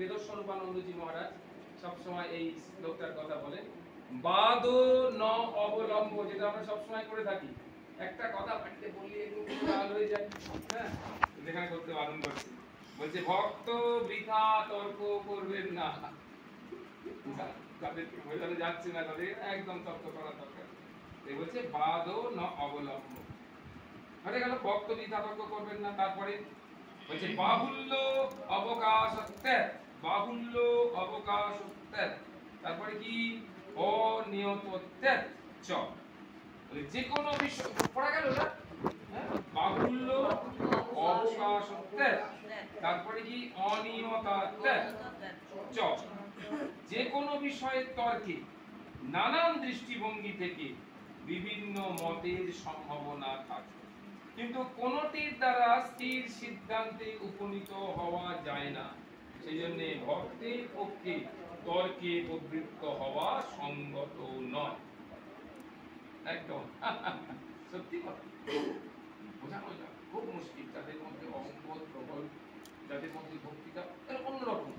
বেদস্বরূপানন্দজি মহারাজ সবসময় এই শ্লোকটার কথা বলেন, বাদ ন অবলম্ব, যেটা আমরা সবসময় করে থাকি। একটা কথা বাড়িতে বললে একটু লাল হয়ে যায়, হ্যাঁ, যেখানে করতে বারণ করছি, বলছে ভক্ত বৃথা তর্ক করবেন না। তাদেরকে বোঝানো যাচ্ছে না, তাদের একদম তর্ক করা দরকার। এই বলছে বাদ ন অবলম্ব, হয়ে গেল ভক্ত বৃথা তর্ক করবেন না। তারপরে বলছে বাহুল্য অবকাশত্যাগ, বাহুল্য অবকাশত্যাগ, তারপরে কি অনিয়তত্যাগ চ, যে কোনো বিষয় পড়া গেল না, হ্যাঁ, বাহুল্য অবকাশত্যাগ, তারপরে কি অনিয়তত্যাগ চ, যে কোনো বিষয়ের তর্কে নানান দৃষ্টিভঙ্গি থেকে বিভিন্ন মতের সম্ভাবনা থাকে, কিন্তু কোনটির দ্বারা স্থির সিদ্ধান্তে উপনীত হওয়া যায় না। সেই জন্য ভক্তের পক্ষে তর্কে প্রবৃত্ত হওয়া সঙ্গত নয়। একদম সত্যি কথা, বোঝানো যায় খুব মুশকিল। যাদের মধ্যে অঙ্গদ প্রবল, যাদের মধ্যে ভক্তিটা অন্যরকম,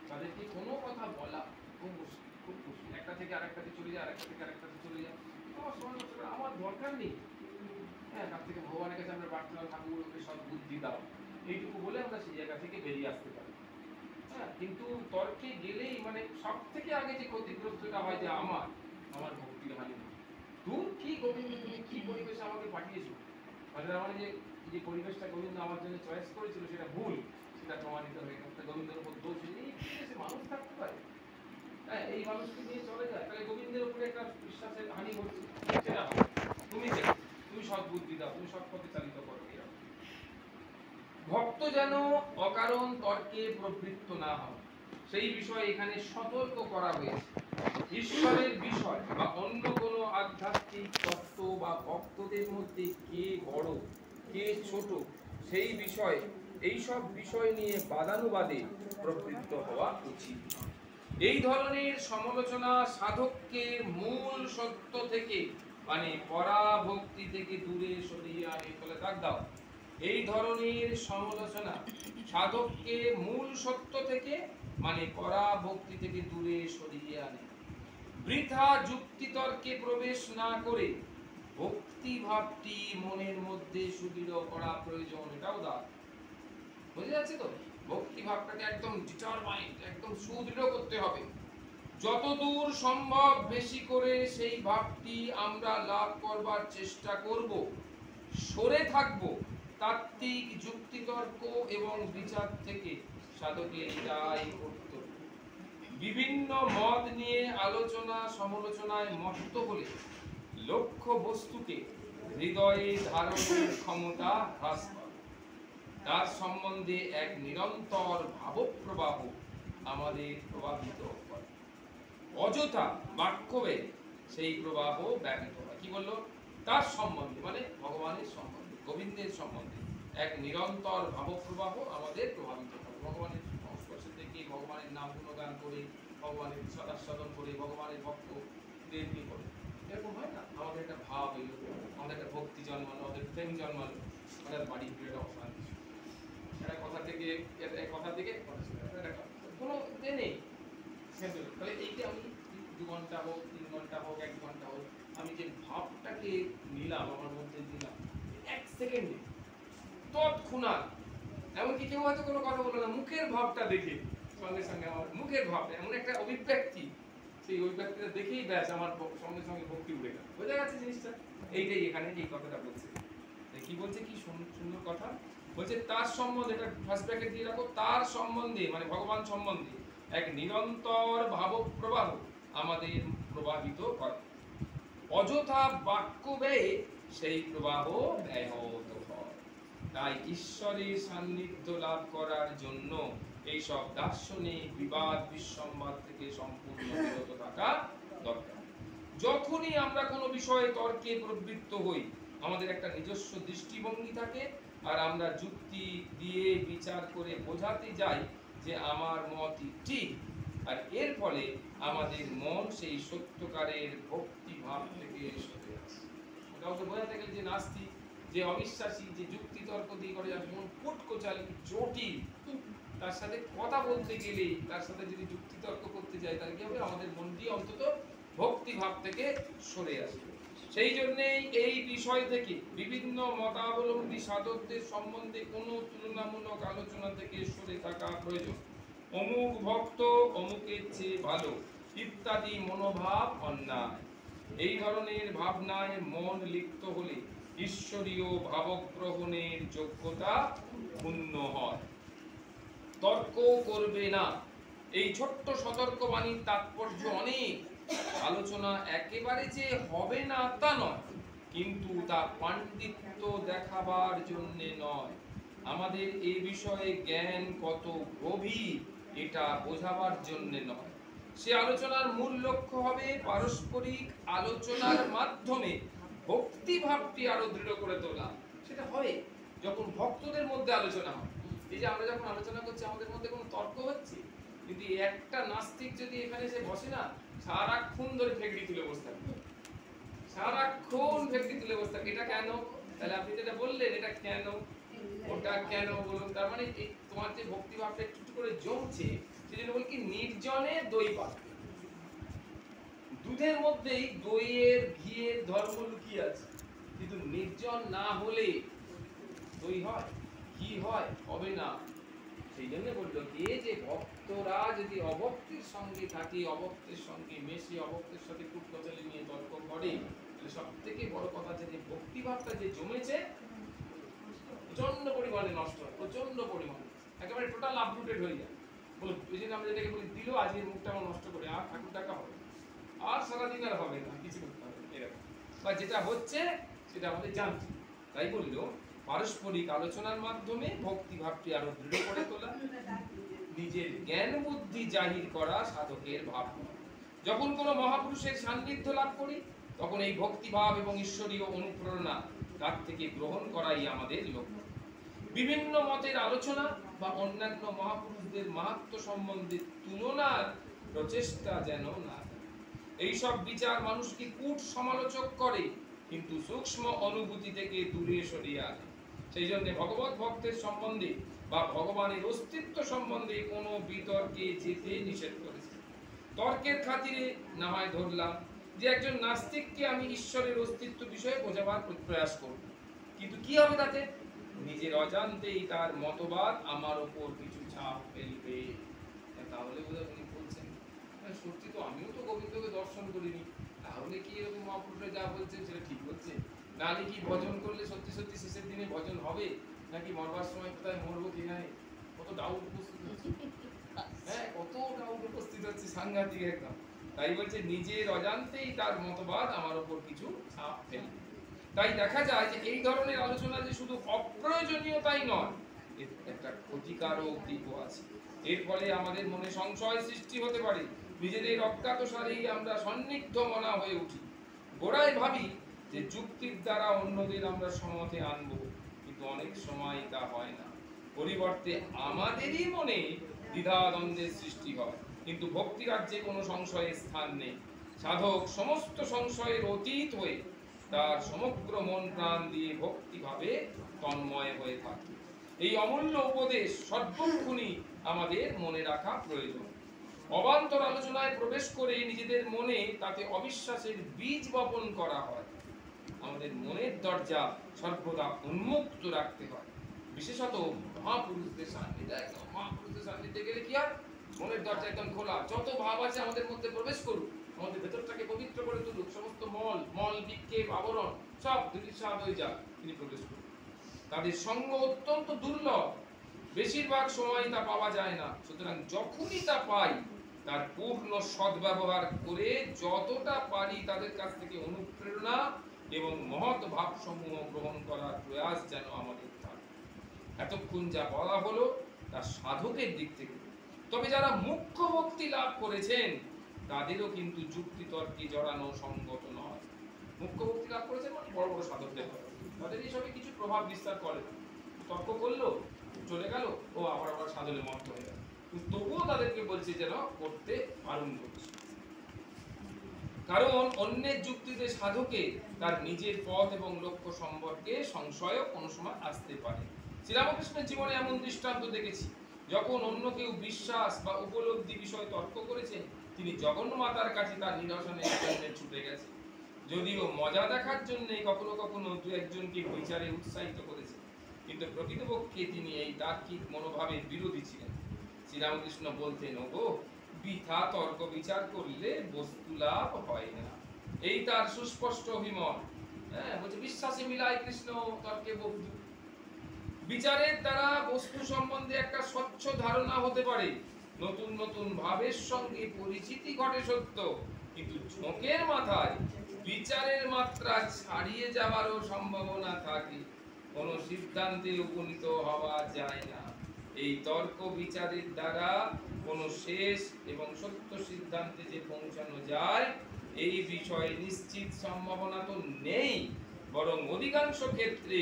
তাদেরকে কোনো কথা বলা খুব মুশকিল, খুব মুশকিল। একটা থেকে আরেকটাতে চলে যায়, আরেকটা থেকে আরেকটাতে চলে যায়। আমার সময় আমার দরকার নেই, হ্যাঁ, তার থেকে ভগবানের কাছে আমরা প্রার্থনা, ঠাকুরকে সব বুদ্ধি দাও, এইটুকু বলে আমরা সেই জায়গা থেকে বেরিয়ে আসতে পারি। হ্যাঁ, কিন্তু তর্কে গেলেই মানে সব থেকে আগে যে ক্ষতিগ্রস্তটা হয় যে আমার ভক্তির হানি। তুই কি গোবিন্দ, তুমি কি পরিবেশে আমাকে পাঠিয়েছো, মানে আমার যে পরিবেশটা গোবিন্দ আমার জন্য চয়েস করেছিল সেটা ভুল, সেটা প্রমাণিত হয়ে গেছে। গোবিন্দের উপর দোষ, এই পরিবেশে মানুষ থাকতে পারে, হ্যাঁ, এই মানুষকে নিয়ে চলে যায়, তাহলে গোবিন্দের উপরে একটা বিশ্বাসের হানি ঘটছে, সেটা হবে। তুমি দেখো, তুমি সৎ বুদ্ধি দাও, তুমি সৎ পথে চালিত করো। ভক্ত যেন অকারণ তর্কে প্রবৃত্ত না হয়, সেই বিষয়ে এখানে সতর্ক করা হয়েছে। ঈশ্বরের বিষয় বা অন্য কোনো আধ্যাত্মিক তত্ত্ব বা ভক্তদের মধ্যে কে বড় কে ছোট, সেই বিষয়ে এইসব বিষয় নিয়ে বাদানুবাদে প্রবৃত্ত হওয়া উচিত। এই ধরনের সমালোচনা সাধককে মূল সত্য থেকে মানে পরাভক্তি থেকে দূরে সরিয়ে আনে। বলে দাগ দাও, এই ধরনের সমালোচনা সাধককে মূল সত্য থেকে মানে পরাভক্তি থেকে দূরে সরিয়ে আনে। বৃথা যুক্তিতর্কে প্রবেশ না করে ভক্তি ভাবটি মনের মধ্যে সুদৃঢ় করা প্রয়োজন। এটাও দাও, বুঝে যাচ্ছে তো? ভক্তি ভাবটাকে একদম ডিটারমাইন্ড, একদম সুদৃঢ় করতে হবে। যতদূর সম্ভব বেশি করে সেই ভাবটি আমরা লাভ করবার চেষ্টা করব, সরে থাকব তাত্ত্বিক যুক্তিতর্ক এবং বিচার থেকে। সাধকের এটাই কর্তব্য। বিভিন্ন মত নিয়ে আলোচনা সমালোচনায় মত্ত হলে লক্ষ্য বস্তুকে হৃদয়ে ধারণের ক্ষমতা হ্রাস পায়। তার সম্বন্ধে এক নিরন্তর ভাবপ্রবাহ আমাদের প্রভাবিত করে। অযথা বাক্যবে সেই প্রবাহ ব্যাহত হয়। কি বললো? তার সম্বন্ধে মানে ভগবানের সম্বন্ধে, গোবিন্দের সম্বন্ধে এক নিরন্তর ভাবপ্রবাহ আমাদের প্রভাবিত করে। ভগবানের সংস্পর্শে থেকে, ভগবানের নাম গুণগান করে, ভগবানের সদাস্বাদন করে, ভগবানের ভক্তদের কি করে, এরকম হয় না? আমাদের একটা ভাব এলো, আমাদের একটা ভক্তি জন্মালো, আমাদের প্রেম জন্মালো, আমাদের বাড়ি ফিরে অশান্তি, একটা কথা থেকে কোনো নেই। তাহলে এইটা আমি 2 ঘন্টা হোক, 3 ঘন্টা হোক, 1 ঘন্টা হোক, আমি যে ভাবটাকে নিলাম, আমার মধ্যে দিলাম, 1 সেকেন্ডে তৎক্ষণাৎ, এমনকি কেউ হয়তো কোনো কথা বললো না, মুখের ভাবটা দেখে সঙ্গে সঙ্গে আমার মুখের ভাবটা এমন একটা অভিব্যক্তি, সেই অভিব্যক্তিটা দেখেই ব্যাস আমার সঙ্গে সঙ্গে ভক্তি উঠে গেল। বোঝা যাচ্ছে জিনিসটা? এইটাই এখানে এই কথাটা বলছে। কি বলছে? কি সুন্দর কথা বলছে, তার সম্বন্ধে, এটা ফার্স্ট ব্র্যাকেট দিয়ে রাখো, তার সম্বন্ধে মানে ভগবান সম্বন্ধে এক নিরন্তর ভাবপ্রবাহ আমাদের প্রভাবিত করে। অযথা বাক্য ব্যয়ে সেই প্রবাহ ব্যাহত হয়। তাই ঈশ্বরের সান্নিধ্য লাভ করার জন্য এইসব দার্শনিক বিবাদ বিসম্বাদ থেকে সম্পূর্ণ বিরত থাকা দরকার। যখনই আমরা কোনো বিষয়ে তর্কে প্রবৃত্ত হই, আমাদের একটা নিজস্ব দৃষ্টিভঙ্গি থাকে, আর আমরা যুক্তি দিয়ে বিচার করে বোঝাতে যাই যে আমার মতই ঠিক, আর এর ফলে আমাদের মন সেই সত্যকারের ভক্তি ভাব থেকে সরে আসে। কাউকে বোঝাতে গেলে যে নাস্তিক, যে অবিশ্বাসী, যে যুক্তি তর্ক দিয়ে করে, মন কুটকোচালি জটিল, তার সাথে কথা বলতে গেলে, তার সাথে যদি যুক্তি তর্ক করতে যাই, তাহলে কি হবে, আমাদের মনটি অন্তত ভক্তি ভাব থেকে সরে আসবে। সেই জন্যই এই বিষয় থেকে বিভিন্ন মতাবলম্বী সাধকদের সম্বন্ধে কোনো তুলনামূলক আলোচনা থেকে সরে থাকা প্রয়োজন। অমুক ভক্ত অমুকের চেয়ে ভালো ইত্যাদি মনোভাব অন্যায়। এই ধরনের ভাবনায় মন লিপ্ত হলে ঈশ্বরীয় ভাবগ্রহণের যোগ্যতা ক্ষুণ্ণ হয়। তর্ক করবে না, এই ছোট্ট সতর্কবাণীর তাৎপর্য অনেক। আলোচনা একেবারে যে হবে না তা নয়, কিন্তু তা পাণ্ডিত্য দেখাবার জন্য নয়, আমাদের এই বিষয়ে জ্ঞান কত গভীর এটা বোঝাবার জন্য নয়। সে আলোচনার মূল লক্ষ্য হবে পারস্পরিক আলোচনার মাধ্যমে ভক্তি ভাবটি আরো দৃঢ় করে তোলা। সেটা হয় যখন ভক্তদের মধ্যে আলোচনা হয়। এই যে আমরা যখন আলোচনা করছি, আমাদের মধ্যে কোনো তর্ক হচ্ছে, কিন্তু একটা নাস্তিক যদি এখানে এসে বসে না, সারাক্ষণ ধরে ফেকড়ি তুলে বসে থাকবে, সারাক্ষণ ফেকড়ি তুলে বসে থাকবে। এটা কেন? তাহলে আপনি যেটা বললেন এটা কেন, ওটা কেন বলুন। তার মানে তোমার যে ভক্তি ভাবটা একটু করে জমছে, সেজন্য বল কি নির্জনে দই পাবে। দুধের মধ্যেই দইয়ের ঘিয়ের ধর্ম লুকিয়ে আছে, কিন্তু নির্জন না হলে দই হয়, ঘি হয়, হবে না। সেই জন্য বললো কি যে ভক্তরা যদি অভক্তির সঙ্গে থাকে, অভক্তের সঙ্গে মেশে, অভক্তের সাথে কুটকচালি নিয়ে তর্ক করে, তাহলে সব থেকে বড় কথা যে ভক্তিভাবটা যে জমেছে প্রচন্ড পরিমাণে নষ্ট হয়, প্রচন্ড পরিমাণে, একেবারে টোটাল আপরুটেড হয়ে যায়। বলো এই জন্য আমরা যেটাকে বলি, দিল আজকের মুখটা আমার নষ্ট করে, আর ঠাকুর টাকা হবে, আর সারাদিন আর হবে না, কিছু করতে হবে এরকম। বা যেটা হচ্ছে সেটা আমাদের জানতে। তাই বললো পারস্পরিক আলোচনার মাধ্যমে ভক্তি ভাবটি আরো দৃঢ় করে তোলা, নিজের জ্ঞান বুদ্ধি জাহির করা সাধকের ভাবনা। যখন কোনো মহাপুরুষের সান্নিধ্য লাভ করি, তখন এই ভক্তি ভাব এবং ঈশ্বরীয় অনুপ্রেরণা তার থেকে গ্রহণ করাই আমাদের লক্ষ্য। বিভিন্ন মতের আলোচনা বা অন্যান্য মহাপুরুষদের মাহাত্ম্য সম্বন্ধে তুলনার প্রচেষ্টা যেন না। এইসব বিচার মানুষকে কূট সমালোচক করে, কিন্তু সূক্ষ্ম অনুভূতি থেকে দূরে সরিয়ে আনে। সেই জন্য ভগবত ভক্তের সম্বন্ধে বা ভগবানের অস্তিত্ব সম্বন্ধে কোনো বিতর্কে যেতে নিষেধ করেছে। তর্কের খাতিরে না হয় ধরলাম যে একজন নাস্তিককে আমি ঈশ্বরের অস্তিত্ব বিষয়ে বোঝাবার প্রয়াস করব, কিন্তু কি হবে তাতে? নিজের অজান্তেই তার মতবাদ আমার উপর কিছু ছাপ ফেলবে। তাহলে বোধহয় উনি বলছেন সত্যি তো, আমিও তো গোবিন্দকে দর্শন করিনি, তাহলে কি এরকম মহাপুরুষরা যা বলছেন সেটা ঠিক হচ্ছে? নাহলে কি ভজন করলে সত্যি সত্যি শেষের দিনে ভজন হবে, নাকি মরবার সময় কোথায় মরবো কি নাই? কত ডাউট উপস্থিত হচ্ছে, হ্যাঁ কত ডাউট উপস্থিত হচ্ছে, সাংঘাতিক একদম। তাই বলছে নিজের অজান্তেই তার মতবাদ আমার উপর কিছু ছাপ ফেলবে। তাই দেখা যায় যে এই ধরনের আলোচনা যে শুধু অপ্রয়োজনীয়তাই নয়, এর একটা ক্ষতিকারক দিকও আছে। এর ফলে আমাদের মনে সংশয় সৃষ্টি হতে পারে, নিজেদের অজ্ঞাতসারেই আমরা সন্নিগ্ধ মনা হয়ে উঠি। গোড়ায় ভাবি যে যুক্তির দ্বারা অন্যদের আমরা সমতে আনবো, কিন্তু অনেক সময় তা হয় না। পরিবর্তে আমাদেরই মনে দ্বিধাদ্বন্দ্বের সৃষ্টি হয়। কিন্তু ভক্তি রাজ্যে কোনো সংশয়ের স্থান নেই। সাধক সমস্ত সংশয়ের অতীত হয়ে তার সমগ্র মন প্রাণ দিয়ে ভক্তিভাবে তন্ময় হয়ে থাকে। এই অমূল্য উপদেশ সর্বক্ষণই আমাদের মনে রাখা প্রয়োজন। অবান্তর আলোচনায় প্রবেশ করে নিজেদের মনে তাতে অবিশ্বাসের বীজ বপন করা হয়। আমাদের মনের দরজা সর্বদা উন্মুক্ত রাখতে হয়, বিশেষত মহাপুরুষদের সান্নিধ্যে। একদম মহাপুরুষদের সান্নিধ্যে গেলে কি হয়, মনের দরজা একদম খোলা, যত ভাব আছে আমাদের মধ্যে প্রবেশ করুক, আমাদের ভেতরটাকে পবিত্র করে তুলুক, সমস্ত মল বিক্ষেপ আবরণ সব ধূলিসাৎ হয়ে যাক, তিনি প্রবেশ করুন। তাদের সঙ্গ অত্যন্ত দুর্লভ, বেশিরভাগ সময় তা পাওয়া যায় না। সুতরাং যখনই তা পাই, তার পূর্ণ সদ্ব্যবহার করে যতটা পারি তাদের কাছ থেকে অনুপ্রেরণা এবং মহৎ ভাব সমূহ গ্রহণ করার প্রয়াস যেন আমাদের থাকে। এতক্ষণ যা বলা হলো তা সাধকের দিক থেকে। তবে যারা মুখ্য ভক্তি লাভ করেছেন তাদেরও কিন্তু যুক্তি তর্কে জড়ানো সঙ্গত নয়। মুখ্য ভক্তি লাভ করেছেন মানে বড় বড় সাধকদের, তাদের এইসবে কিছু প্রভাব বিস্তার করে, তর্ক করলো চলে গেল, ও আবার সাধনে মত হয়ে গেল, তবুও তাদেরকে বলছে যেন করতে বারণ করছে। কারণ অন্যের যুক্তিতে সাধকে তার নিজের পথ এবং লক্ষ্য সম্পর্কে সংশয় কোনো সময় আসতে পারে। শ্রীরামকৃষ্ণের জীবনে এমন দৃষ্টান্ত দেখেছি, যখন অন্য কেউ বিশ্বাস বা উপলব্ধি বিষয়ে তর্ক করেছেন, তিনি জগন্মাতার কাছে তার নিরসনের জন্য ছুটে গেছে। যদিও মজা দেখার জন্য কখনো কখনো দু একজনকে বিচারে উৎসাহিত করেছে, কিন্তু প্রকৃতপক্ষে তিনি এই তার্কিক মনোভাবের বিরোধী ছিলেন। শ্রীরামকৃষ্ণ বলতেন, ওগো, বৃথা তর্ক বিচার করলে বস্তু লাভ হয় না। এই তার সুস্পষ্ট অভিমত। বলছে বিশ্বাসে মিলায় কৃষ্ণ, তর্কে বন্ধু। বিচারের দ্বারা বস্তু সম্বন্ধে একটা স্বচ্ছ ধারণা হতে পারে, নতুন নতুন ভাবের সঙ্গে পরিচিতি ঘটে সত্য, কিন্তু ঝোঁকের মাথায় বিচারের মাত্রা ছাড়িয়ে যাওয়ারও সম্ভাবনা থাকে। কোনো সিদ্ধান্তে উপনীত হওয়া যায় না। এই তর্ক বিচারের দ্বারা কোনো শেষ এবং সত্য সিদ্ধান্তে যে পৌঁছানো যায়, এই বিষয়ে নিশ্চিত সম্ভাবনা তো নেই, বরং অধিকাংশ ক্ষেত্রে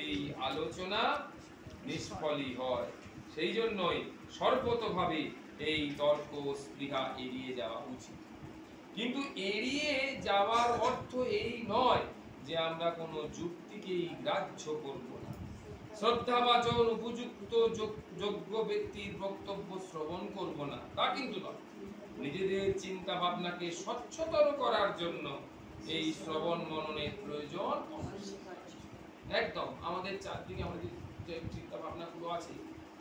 এই আলোচনা নিষ্ফলই হয়। সেই জন্যই সর্বতোভাবে এই তর্ক স্পৃহা এড়িয়ে যাওয়া উচিত। কিন্তু এড়িয়ে যাওয়ার অর্থ এই নয় যে আমরা কোনো যুক্তিকেই গ্রাহ্য করব না। শ্রদ্ধাভাজন উপযুক্ত যোগ্য ব্যক্তির বক্তব্য শ্রবণ করব না, তা কিন্তু নয়। নিজেদের চিন্তা ভাবনাকে স্বচ্ছতর করার জন্য এই শ্রবণ মননের প্রয়োজন একদম। আমাদের চারদিকে আমাদের যে চিন্তা ভাবনাগুলো আছে,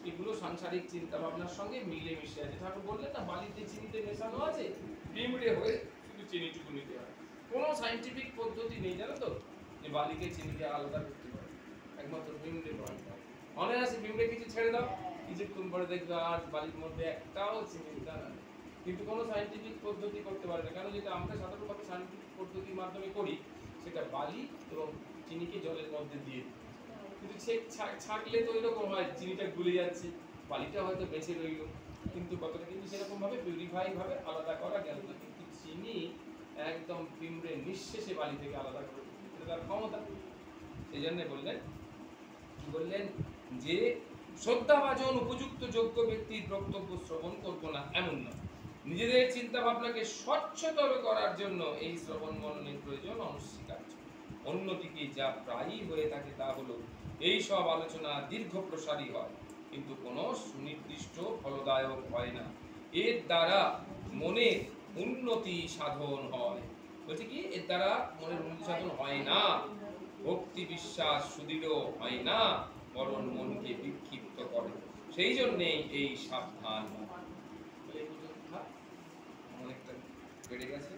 এগুলো সাংসারিক চিন্তা ভাবনার সঙ্গে মিলে মিশে আছে। ঠাকুর বললেন না, বালিতে চিনিতে মেশানো আছে, পিঁপড়ে হয়ে শুধু চিনিটুকু নিতে হয়। কোনো সায়েন্টিফিক পদ্ধতি নেই, জানো তো, যে বালিকে চিনিকে আলাদা করতে পারে। একমাত্র পিঁপড়ে পারে। অনায়াসে পিঁপড়ে কিছু ছেড়ে দাও, কিছুক্ষণ পরে দেখবে আর বালির মধ্যে একটাও চিনির দানা নেই। কিন্তু কোনো সায়েন্টিফিক পদ্ধতি করতে পারে না। কেন? যেটা আমরা সাধারণভাবে সায়েন্টিফিক পদ্ধতির মাধ্যমে করি, সেটা বালি এবং চিনিকে জলের মধ্যে দিয়ে দিই। কিন্তু ছাঁকলে তো এরকম হয়, চিনিটা গুলে যাচ্ছে, বালিটা হয়তো বেঁচে রইল, কিন্তু কতটা কিন্তু সেরকম ভাবে পিউরিফাই ভাবে আলাদা করা গেল না। কিন্তু চিনি একদম পিঁপড়ে নিঃশেষে বালি থেকে আলাদা করে, এটা তার ক্ষমতা। সেই জন্য বললেন যে শ্রদ্ধাভাজন উপযুক্ত যোগ্য ব্যক্তির বক্তব্য শ্রবণ করবো না, এমন নয়। নিজেদের চিন্তা ভাবনাকে স্বচ্ছতর করার জন্য এই শ্রবণ মননের প্রয়োজন অনস্বীকার্য। অন্যদিকে যা প্রায়ই হয়ে থাকে তা হলো এই সব আলোচনা দীর্ঘ প্রসারী হয়, কিন্তু কোনো সুনির্দিষ্ট ফলদায়ক হয় না। এর দ্বারা মনের উন্নতি সাধন হয়। বলছে কি, এর দ্বারা মনের উন্নতি সাধন হয় না, ভক্তি বিশ্বাস সুদৃঢ় হয় না, বরং মনকে বিক্ষিপ্ত করে। সেই জন্যেই এই সাবধান। অনেকটা বেড়ে গেছে।